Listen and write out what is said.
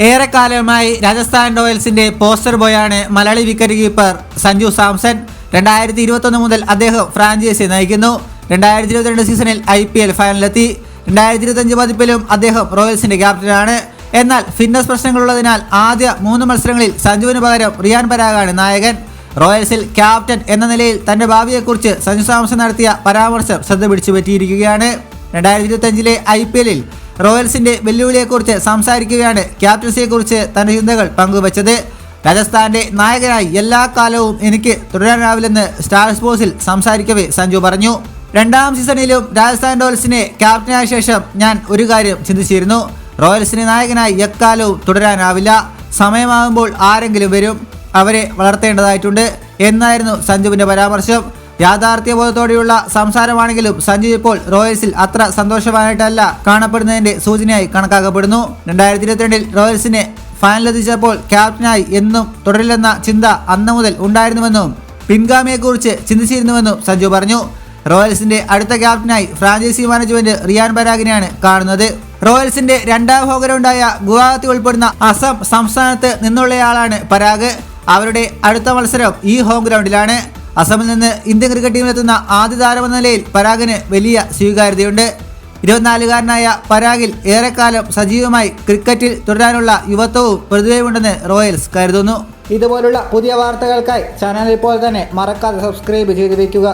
ഏറെക്കാലമായി രാജസ്ഥാൻ റോയൽസിന്റെ പോസ്റ്റർ ബോയാണ് മലയാളി വിക്കറ്റ് കീപ്പർ സഞ്ജു സാംസൺ. 2021 മുതൽ അദ്ദേഹം ഫ്രാഞ്ചൈസി നയിക്കുന്നു. 2022 സീസണിൽ IPL ഫൈനലിലെത്തി. 2025 പതിപ്പിലും അദ്ദേഹം റോയൽസിന്റെ ക്യാപ്റ്റനാണ്. എന്നാൽ ഫിറ്റ്നസ് പ്രശ്നങ്ങളുള്ളതിനാൽ ആദ്യ 3 മത്സരങ്ങളിൽ സഞ്ജുവിന് പകരം റിയാൻ പരാഗാണ് നായകൻ. റോയൽസിൽ ക്യാപ്റ്റൻ എന്ന നിലയിൽ തന്റെ ഭാവിയെക്കുറിച്ച് സഞ്ജു സാംസൺ നടത്തിയ പരാമർശം ശ്രദ്ധ പിടിച്ചു പറ്റിയിരിക്കുകയാണ്. 2025 IPL റോയൽസിന്റെ വെല്ലുവിളിയെക്കുറിച്ച് സംസാരിക്കുകയാണ് ക്യാപ്റ്റൻസിയെക്കുറിച്ച് തന്റെ ചിന്തകൾ പങ്കുവച്ചത്. രാജസ്ഥാന്റെ നായകനായി എല്ലാ കാലവും എനിക്ക് തുടരാനാവില്ലെന്ന് സ്റ്റാർ സ്പോർട്സിൽ സംസാരിക്കവേ സഞ്ജു പറഞ്ഞു. 2ാം സീസണിലും രാജസ്ഥാൻ റോയൽസിനെ ക്യാപ്റ്റനായ ശേഷം ഞാൻ ഒരു കാര്യം ചിന്തിച്ചിരുന്നു. റോയൽസിന് നായകനായി എക്കാലവും തുടരാനാവില്ല. സമയമാകുമ്പോൾ ആരെങ്കിലും വരും, അവരെ വളർത്തേണ്ടതായിട്ടുണ്ട് എന്നായിരുന്നു സഞ്ജുവിന്റെ പരാമർശം. യാഥാർത്ഥ്യബോധത്തോടെയുള്ള സംസാരമാണെങ്കിലും സഞ്ജു ഇപ്പോൾ റോയൽസിൽ അത്ര സന്തോഷവാനായിട്ടല്ല കാണപ്പെടുന്നതിന്റെ സൂചനയായി കണക്കാക്കപ്പെടുന്നു. 2022 റോയൽസിനെ ഫൈനലെത്തിച്ചപ്പോൾ ക്യാപ്റ്റനായി എന്നും തുടരില്ലെന്ന ചിന്ത അന്ന് മുതൽ ഉണ്ടായിരുന്നുവെന്നും പിൻഗാമിയെക്കുറിച്ച് ചിന്തിച്ചിരുന്നുവെന്നും സഞ്ജു പറഞ്ഞു. റോയൽസിന്റെ അടുത്ത ക്യാപ്റ്റനായി ഫ്രാഞ്ചൈസി മാനേജ്മെന്റ് റിയാൻ പരാഗിനെയാണ് കാണുന്നത്. റോയൽസിന്റെ 2ാം ഹോം ഗ്രൗണ്ടായ ഗുവാഹത്തി ഉൾപ്പെടുന്ന അസം സംസ്ഥാനത്ത് നിന്നുള്ളയാളാണ് പരാഗ്. അവരുടെ അടുത്ത മത്സരം ഈ ഹോം ഗ്രൗണ്ടിലാണ്. അസമിൽ നിന്ന് ഇന്ത്യൻ ക്രിക്കറ്റ് ടീമിലെത്തുന്ന ആദ്യ താരമെന്ന നിലയിൽ പരാഗിന് വലിയ സ്വീകാര്യതയുണ്ട്. 24-കാരനായ പരാഗിൽ ഏറെക്കാലം സജീവമായി ക്രിക്കറ്റിൽ തുടരാനുള്ള യുവത്വവും പ്രതിഭയുമുണ്ടെന്ന് റോയൽസ് കരുതുന്നു. ഇതുപോലുള്ള പുതിയ വാർത്തകൾക്കായി ചാനൽ ഇപ്പോൾ തന്നെ മറക്കാതെ സബ്സ്ക്രൈബ് ചെയ്ത് വയ്ക്കുക.